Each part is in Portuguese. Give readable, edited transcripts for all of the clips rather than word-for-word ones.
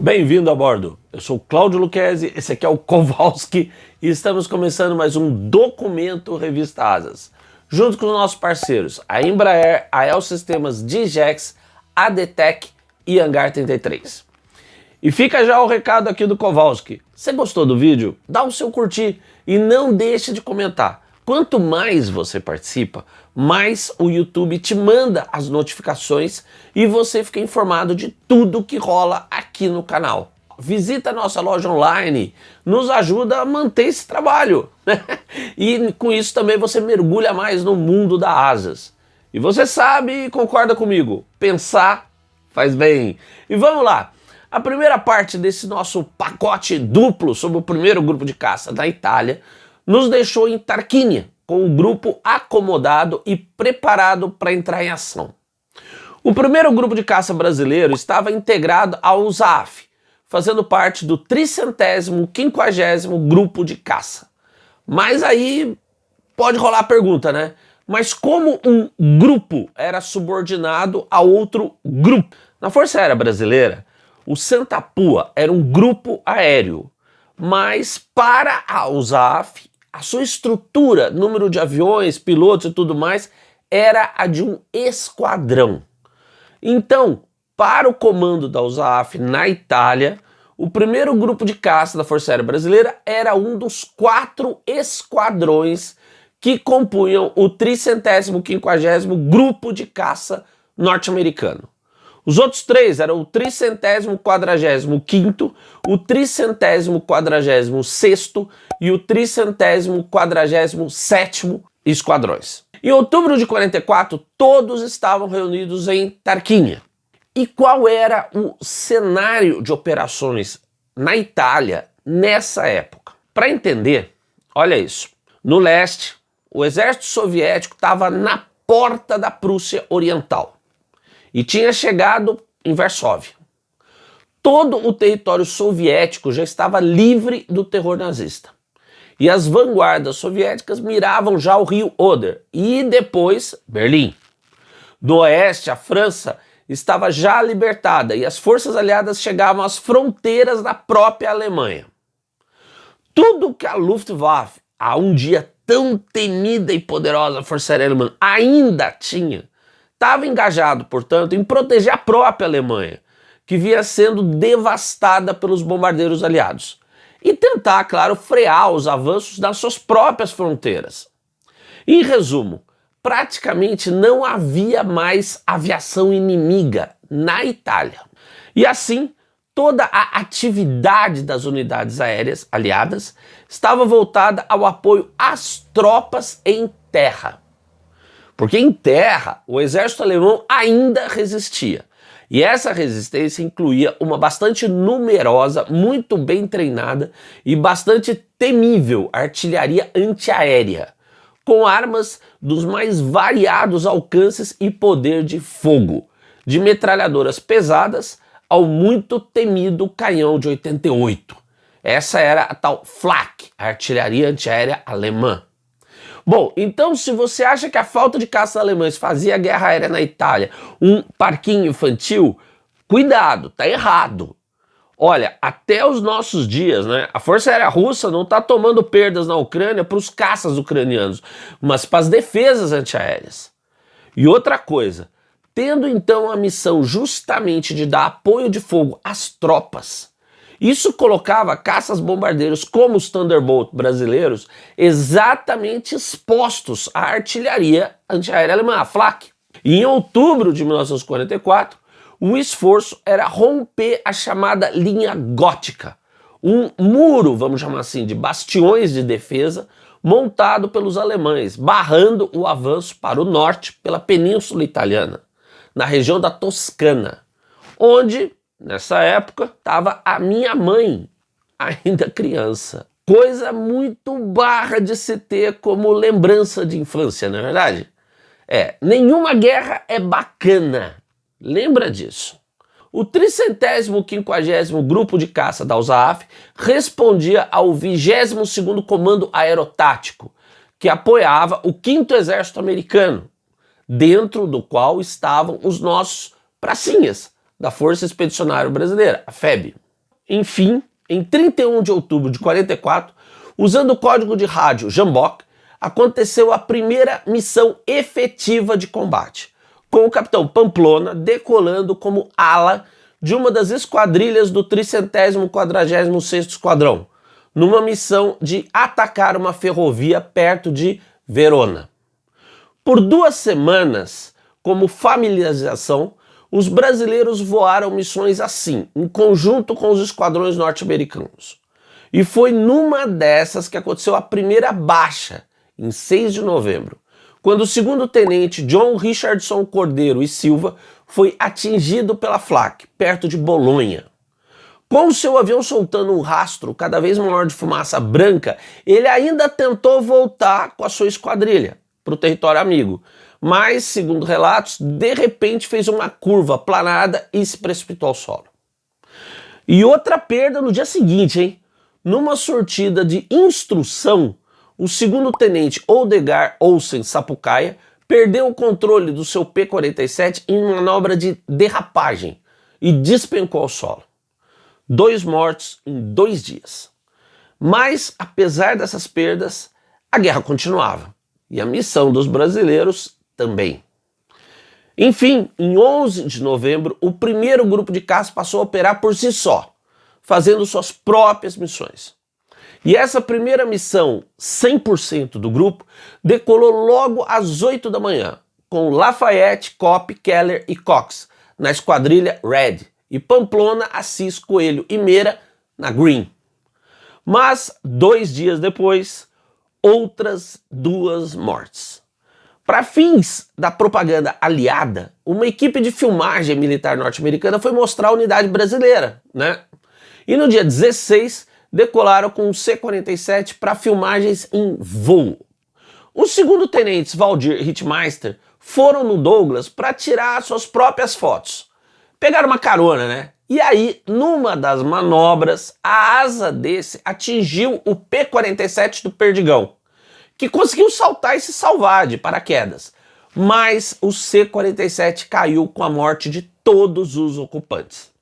Bem-vindo a bordo, eu sou o Cláudio Lucchesi, esse aqui é o Kowalski e estamos começando mais um Documento Revista Asas, junto com os nossos parceiros, a Embraer, a El Sistemas, Digex, a ADTEC e Hangar 33. E fica já o recado aqui do Kowalski, você gostou do vídeo? Dá o seu curtir e não deixe de comentar. Quanto mais você participa, mais o YouTube te manda as notificações e você fica informado de tudo que rola aqui no canal. Visita a nossa loja online, nos ajuda a manter esse trabalho. E com isso também você mergulha mais no mundo da Asas. E você sabe e concorda comigo, pensar faz bem. E vamos lá, a primeira parte desse nosso pacote duplo sobre o primeiro grupo de caça da Itália nos deixou em Tarquínia, com o grupo acomodado e preparado para entrar em ação. O primeiro grupo de caça brasileiro estava integrado ao USAF, fazendo parte do 350º grupo de caça. Mas aí pode rolar a pergunta, né? Mas como um grupo era subordinado a outro grupo? Na Força Aérea Brasileira, o Santa Pua era um grupo aéreo, mas para a USAF, a sua estrutura, número de aviões, pilotos e tudo mais, era a de um esquadrão. Então, para o comando da USAF na Itália, o primeiro grupo de caça da Força Aérea Brasileira era um dos 4 esquadrões que compunham o 350º grupo de caça norte-americano. Os outros 3 eram o 345º, o 346º e o 347º esquadrões. Em outubro de 44, todos estavam reunidos em Tarquínia. E qual era o cenário de operações na Itália nessa época? Para entender, olha isso. No leste, o exército soviético estava na porta da Prússia Oriental e tinha chegado em Varsóvia. Todo o território soviético já estava livre do terror nazista. E as vanguardas soviéticas miravam já o rio Oder e depois Berlim. No oeste, a França estava já libertada e as forças aliadas chegavam às fronteiras da própria Alemanha. Tudo que a Luftwaffe, a um dia tão temida e poderosa Força Aérea Alemã, ainda tinha, estava engajado, portanto, em proteger a própria Alemanha, que vinha sendo devastada pelos bombardeiros aliados, e tentar, claro, frear os avanços das suas próprias fronteiras. Em resumo, praticamente não havia mais aviação inimiga na Itália. E assim, toda a atividade das unidades aéreas aliadas estava voltada ao apoio às tropas em terra. Porque em terra, o exército alemão ainda resistia. E essa resistência incluía uma bastante numerosa, muito bem treinada e bastante temível artilharia antiaérea, com armas dos mais variados alcances e poder de fogo, de metralhadoras pesadas ao muito temido canhão de 88. Essa era a tal Flak, a artilharia antiaérea alemã. Bom, então se você acha que a falta de caças alemães fazia a guerra aérea na Itália um parquinho infantil, cuidado, tá errado. Olha, até os nossos dias, né, a Força Aérea Russa não está tomando perdas na Ucrânia para os caças ucranianos, mas para as defesas antiaéreas. E outra coisa, tendo então a missão justamente de dar apoio de fogo às tropas, isso colocava caças bombardeiros como os Thunderbolt brasileiros exatamente expostos à artilharia antiaérea alemã, a Flak. E em outubro de 1944, o esforço era romper a chamada linha gótica, um muro, vamos chamar assim, de bastiões de defesa montado pelos alemães, barrando o avanço para o norte pela Península Italiana, na região da Toscana, onde nessa época estava a minha mãe, ainda criança. Coisa muito barra de se ter como lembrança de infância, não é verdade? Nenhuma guerra é bacana, lembra disso. O 350º grupo de caça da USAF respondia ao 22º Comando Aerotático, que apoiava o 5º Exército Americano, dentro do qual estavam os nossos pracinhas, da Força Expedicionária Brasileira, a FEB. enfim, em 31 de outubro de 44, usando o código de rádio Jambok, aconteceu a primeira missão efetiva de combate, com o capitão Pamplona decolando como ala de uma das esquadrilhas do 346º Esquadrão, numa missão de atacar uma ferrovia perto de Verona. Por 2 semanas, como familiarização, os brasileiros voaram missões assim, em conjunto com os esquadrões norte-americanos. E foi numa dessas que aconteceu a primeira baixa, em 6 de novembro, quando o segundo-tenente John Richardson Cordeiro e Silva foi atingido pela flak, perto de Bolonha. Com o seu avião soltando um rastro cada vez maior de fumaça branca, ele ainda tentou voltar com a sua esquadrilha para o território amigo, mas, segundo relatos, de repente fez uma curva planada e se precipitou ao solo. E outra perda no dia seguinte, hein? Numa sortida de instrução, o segundo-tenente Odegar Olsen Sapucaia perdeu o controle do seu P-47 em uma manobra de derrapagem e despencou ao solo. 2 mortos em 2 dias. Mas, apesar dessas perdas, a guerra continuava. E a missão dos brasileiros também. Enfim, em 11 de novembro, o primeiro grupo de caça passou a operar por si só, fazendo suas próprias missões. E essa primeira missão, 100% do grupo, decolou logo às 8 da manhã, com Lafayette, Kopp, Keller e Cox na esquadrilha Red, e Pamplona, Assis, Coelho e Meira na Green. Mas, 2 dias depois, outras 2 mortes. Para fins da propaganda aliada, uma equipe de filmagem militar norte-americana foi mostrar a unidade brasileira, né? E no dia 16, decolaram com o C-47 para filmagens em voo. Os segundo-tenentes Valdir e Rittmeister foram no Douglas para tirar suas próprias fotos. Pegaram uma carona, né? E aí, numa das manobras, a asa desse atingiu o P-47 do Perdigão, que conseguiu saltar e se salvar de paraquedas. Mas o C-47 caiu com a morte de todos os ocupantes.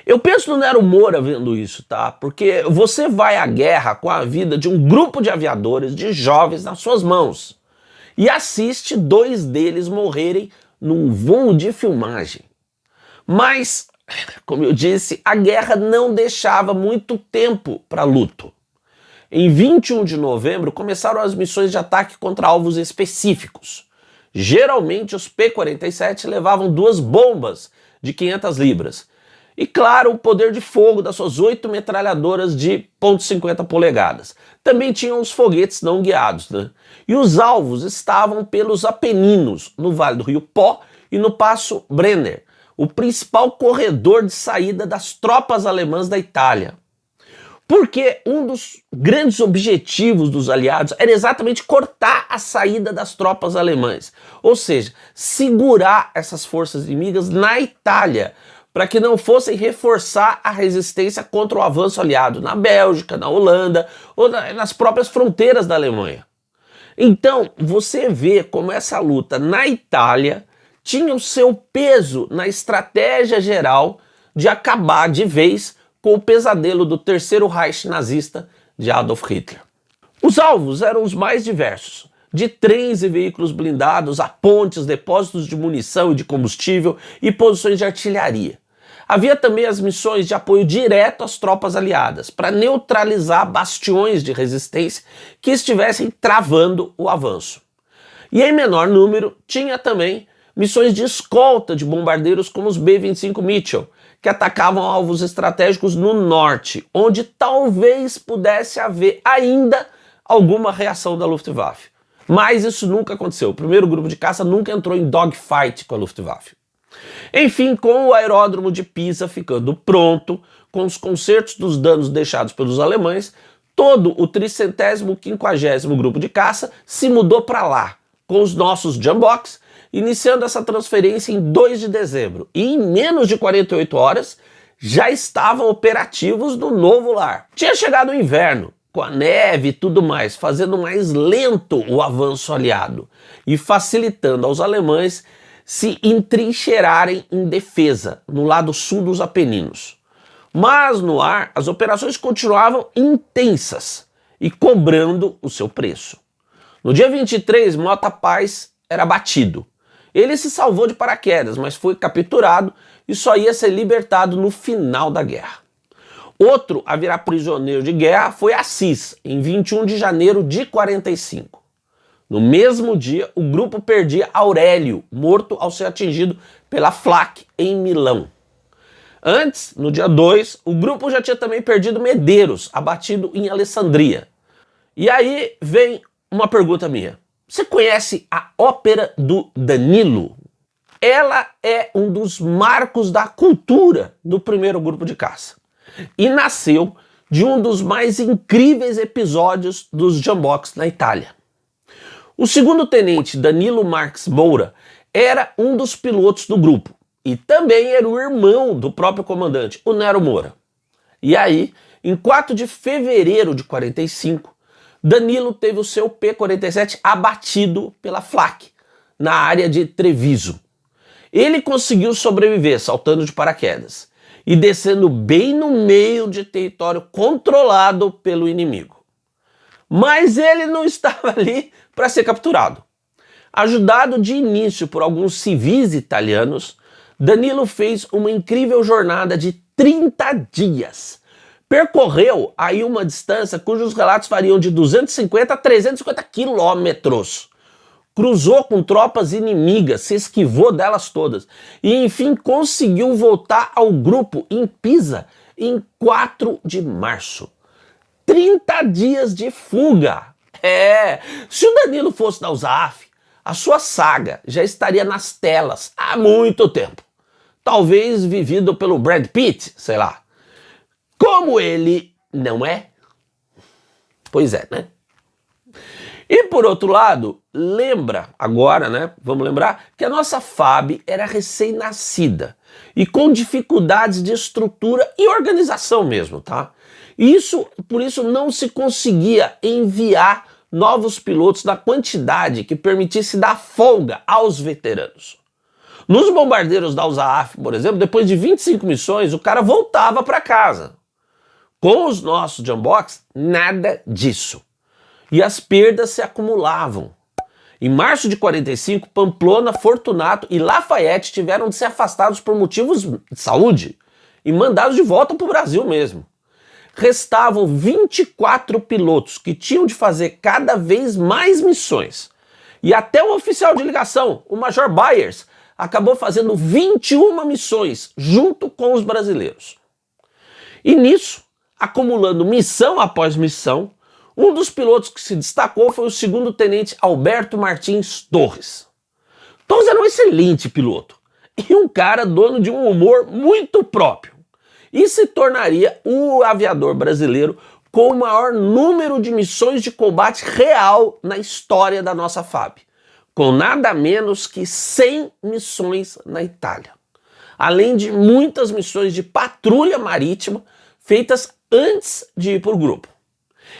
Eu penso no Nero Moura vendo isso, tá? Porque você vai à guerra com a vida de um grupo de aviadores, de jovens nas suas mãos, e assiste 2 deles morrerem num voo de filmagem. Mas, como eu disse, a guerra não deixava muito tempo para luto. Em 21 de novembro começaram as missões de ataque contra alvos específicos. Geralmente os P-47 levavam 2 bombas de 500 libras. E claro, o poder de fogo das suas 8 metralhadoras de .50 polegadas. Também tinham os foguetes não guiados, né? E os alvos estavam pelos Apeninos, no Vale do Rio Pó e no Passo Brenner, o principal corredor de saída das tropas alemãs da Itália. Porque um dos grandes objetivos dos aliados era exatamente cortar a saída das tropas alemãs. Ou seja, segurar essas forças inimigas na Itália, para que não fossem reforçar a resistência contra o avanço aliado na Bélgica, na Holanda ou nas próprias fronteiras da Alemanha. Então, você vê como essa luta na Itália tinha o seu peso na estratégia geral de acabar de vez com o pesadelo do Terceiro Reich nazista de Adolf Hitler. Os alvos eram os mais diversos, de trens e veículos blindados a pontes, depósitos de munição e de combustível e posições de artilharia. Havia também as missões de apoio direto às tropas aliadas, para neutralizar bastiões de resistência que estivessem travando o avanço. E em menor número, tinha também missões de escolta de bombardeiros como os B-25 Mitchell, que atacavam alvos estratégicos no norte, onde talvez pudesse haver ainda alguma reação da Luftwaffe. Mas isso nunca aconteceu. O primeiro grupo de caça nunca entrou em dogfight com a Luftwaffe. Enfim, com o aeródromo de Pisa ficando pronto, com os consertos dos danos deixados pelos alemães, todo o 350º grupo de caça se mudou para lá, com os nossos Jamboks, iniciando essa transferência em 2 de dezembro. E em menos de 48 horas, já estavam operativos no novo lar. Tinha chegado o inverno, com a neve e tudo mais, fazendo mais lento o avanço aliado e facilitando aos alemães se entrincheirarem em defesa, no lado sul dos Apeninos. Mas no ar, as operações continuavam intensas e cobrando o seu preço. No dia 23, Mota Paz era abatido. Ele se salvou de paraquedas, mas foi capturado e só ia ser libertado no final da guerra. Outro a virar prisioneiro de guerra foi Assis, em 21 de janeiro de 45. No mesmo dia, o grupo perdia Aurélio, morto ao ser atingido pela Flak em Milão. Antes, no dia 2, o grupo já tinha também perdido Medeiros, abatido em Alessandria. E aí vem uma pergunta minha. Você conhece a Ópera do Danilo? Ela é um dos marcos da cultura do primeiro grupo de caça. E nasceu de um dos mais incríveis episódios dos Jamboks na Itália. O segundo-tenente Danilo Marques Moura era um dos pilotos do grupo e também era o irmão do próprio comandante, o Nero Moura. E aí, em 4 de fevereiro de 45, Danilo teve o seu P-47 abatido pela Flak, na área de Treviso. Ele conseguiu sobreviver saltando de paraquedas e descendo bem no meio de território controlado pelo inimigo. Mas ele não estava ali para ser capturado. Ajudado de início por alguns civis italianos, Danilo fez uma incrível jornada de 30 dias. Percorreu aí uma distância cujos relatos variam de 250 a 350 quilômetros. Cruzou com tropas inimigas, se esquivou delas todas e enfim conseguiu voltar ao grupo em Pisa em 4 de março. 30 dias de fuga. Se o Danilo fosse da USAF, a sua saga já estaria nas telas há muito tempo. Talvez vivido pelo Brad Pitt, sei lá. Como ele não é? Pois é, né? E por outro lado, lembra agora, né? Vamos lembrar que a nossa FAB era recém-nascida e com dificuldades de estrutura e organização mesmo, tá? Por isso não se conseguia enviar novos pilotos na quantidade que permitisse dar folga aos veteranos. Nos bombardeiros da USAF, por exemplo, depois de 25 missões, o cara voltava para casa. Com os nossos Jamboks, nada disso. E as perdas se acumulavam. Em março de 45, Pamplona, Fortunato e Lafayette tiveram de ser afastados por motivos de saúde e mandados de volta para o Brasil mesmo. Restavam 24 pilotos que tinham de fazer cada vez mais missões. E até o oficial de ligação, o Major Byers, acabou fazendo 21 missões junto com os brasileiros. E nisso, acumulando missão após missão, um dos pilotos que se destacou foi o segundo-tenente Alberto Martins Torres. Torres era um excelente piloto e um cara dono de um humor muito próprio. E se tornaria o aviador brasileiro com o maior número de missões de combate real na história da nossa FAB, com nada menos que 100 missões na Itália, além de muitas missões de patrulha marítima feitas antes de ir para o grupo.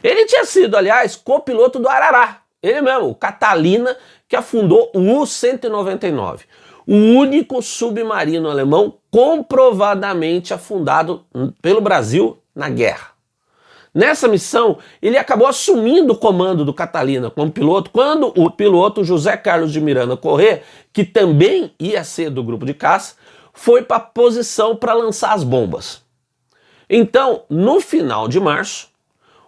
Ele tinha sido, aliás, copiloto do Arará, ele mesmo, o Catalina, que afundou o U-199, o único submarino alemão comprovadamente afundado pelo Brasil na guerra. Nessa missão, ele acabou assumindo o comando do Catalina como piloto, quando o piloto José Carlos de Miranda Corrêa, que também ia ser do grupo de caça, foi para a posição para lançar as bombas. Então, no final de março,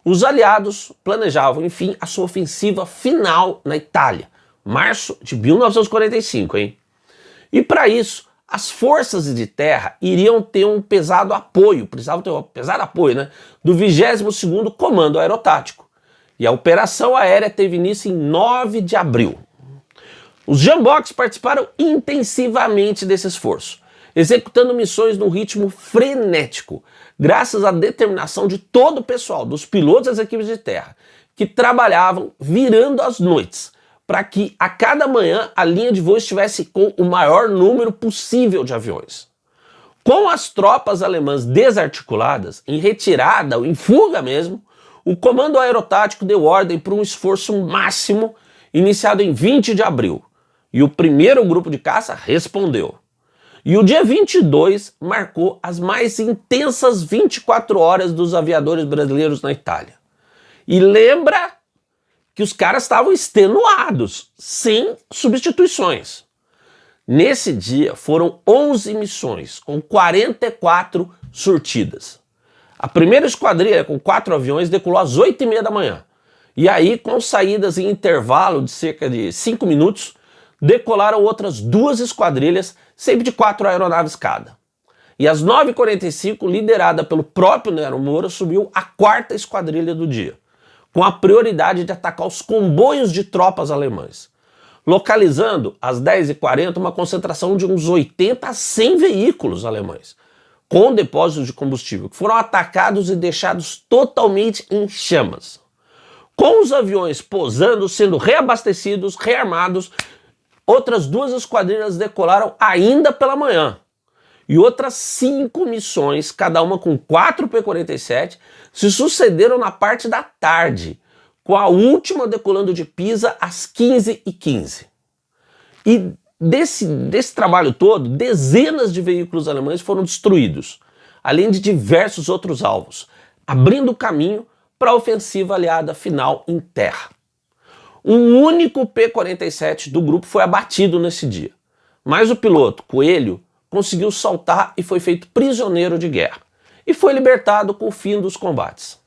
os aliados planejavam, enfim, a sua ofensiva final na Itália, março de 1945, hein? E para isso, as forças de terra iriam ter um pesado apoio, precisavam ter um pesado apoio, né, do 22º Comando Aerotático. E a operação aérea teve início em 9 de abril. Os Jamboks participaram intensivamente desse esforço, executando missões num ritmo frenético, graças à determinação de todo o pessoal, dos pilotos das equipes de terra, que trabalhavam virando as noites, para que a cada manhã a linha de voo estivesse com o maior número possível de aviões. Com as tropas alemãs desarticuladas, em retirada ou em fuga mesmo, o Comando Aerotático deu ordem para um esforço máximo iniciado em 20 de abril, e o primeiro grupo de caça respondeu. E o dia 22 marcou as mais intensas 24 horas dos aviadores brasileiros na Itália. E lembra que os caras estavam extenuados, sem substituições. Nesse dia foram 11 missões, com 44 surtidas. A primeira esquadrilha, com 4 aviões, decolou às 8h30 da manhã. E aí, com saídas em intervalo de cerca de 5 minutos, decolaram outras 2 esquadrilhas, sempre de 4 aeronaves cada. E às 9h45, liderada pelo próprio Nero Moura, subiu a 4ª esquadrilha do dia, com a prioridade de atacar os comboios de tropas alemães, localizando às 10h40 uma concentração de uns 80 a 100 veículos alemães, com depósitos de combustível, que foram atacados e deixados totalmente em chamas. Com os aviões pousando, sendo reabastecidos, rearmados, outras 2 esquadrilhas decolaram ainda pela manhã. E outras 5 missões, cada uma com 4 P-47, se sucederam na parte da tarde, com a última decolando de Pisa às 15h15. E desse trabalho todo, dezenas de veículos alemães foram destruídos, além de diversos outros alvos, abrindo o caminho para a ofensiva aliada final em terra. Um único P-47 do grupo foi abatido nesse dia, mas o piloto, Coelho, conseguiu saltar e foi feito prisioneiro de guerra, e foi libertado com o fim dos combates.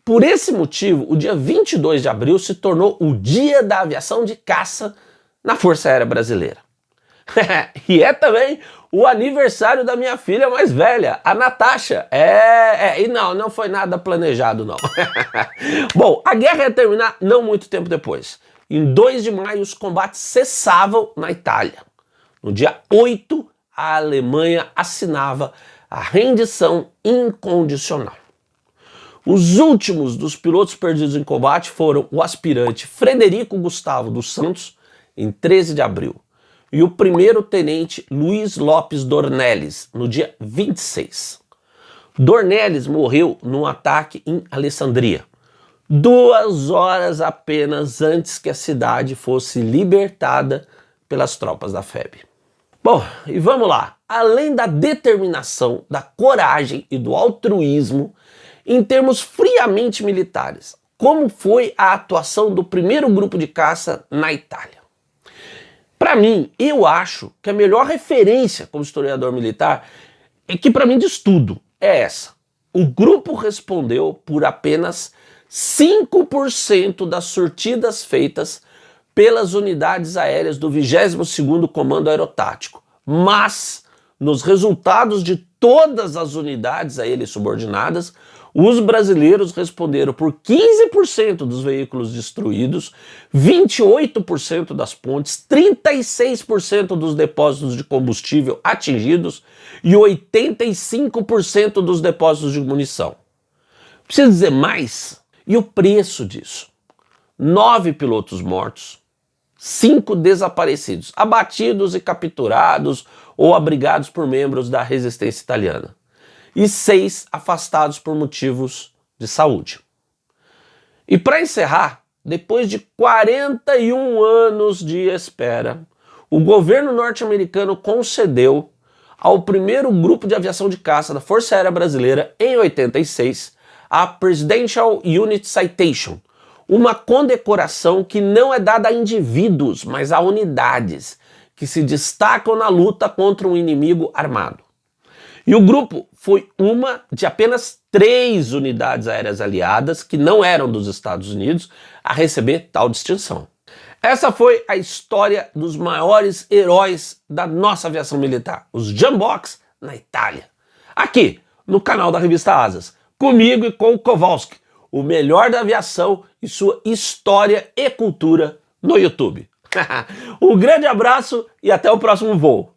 Por esse motivo, o dia 22 de abril se tornou o Dia da Aviação de Caça na Força Aérea Brasileira. E é também o aniversário da minha filha mais velha, a Natasha. E não foi nada planejado, não. Bom, a guerra ia terminar não muito tempo depois. Em 2 de maio, os combates cessavam na Itália. No dia 8, a Alemanha assinava a rendição incondicional. Os últimos dos pilotos perdidos em combate foram o aspirante Frederico Gustavo dos Santos, em 13 de abril, e o primeiro-tenente Luiz Lopes Dornelles, no dia 26. Dornelles morreu num ataque em Alessandria, 2 horas apenas antes que a cidade fosse libertada pelas tropas da FEB. Bom, e vamos lá. Além da determinação, da coragem e do altruísmo, em termos friamente militares, como foi a atuação do primeiro grupo de caça na Itália? Para mim, eu acho que a melhor referência como historiador militar, que para mim diz tudo, é essa. O grupo respondeu por apenas 5% das sortidas feitas pelas unidades aéreas do 22º Comando Aerotático, mas nos resultados de todas as unidades a ele subordinadas, os brasileiros responderam por 15% dos veículos destruídos, 28% das pontes, 36% dos depósitos de combustível atingidos e 85% dos depósitos de munição. Preciso dizer mais? E o preço disso? 9 pilotos mortos, 5 desaparecidos, abatidos e capturados ou abrigados por membros da resistência italiana, e 6 afastados por motivos de saúde. E para encerrar, depois de 41 anos de espera, o governo norte-americano concedeu ao primeiro grupo de aviação de caça da Força Aérea Brasileira, em 86, a Presidential Unit Citation, uma condecoração que não é dada a indivíduos, mas a unidades, que se destacam na luta contra um inimigo armado. E o grupo foi uma de apenas 3 unidades aéreas aliadas, que não eram dos Estados Unidos, a receber tal distinção. Essa foi a história dos maiores heróis da nossa aviação militar, os Jamboks na Itália. Aqui, no canal da Revista Asas, comigo e com o Kowalski, o melhor da aviação e sua história e cultura no YouTube. Um grande abraço e até o próximo voo.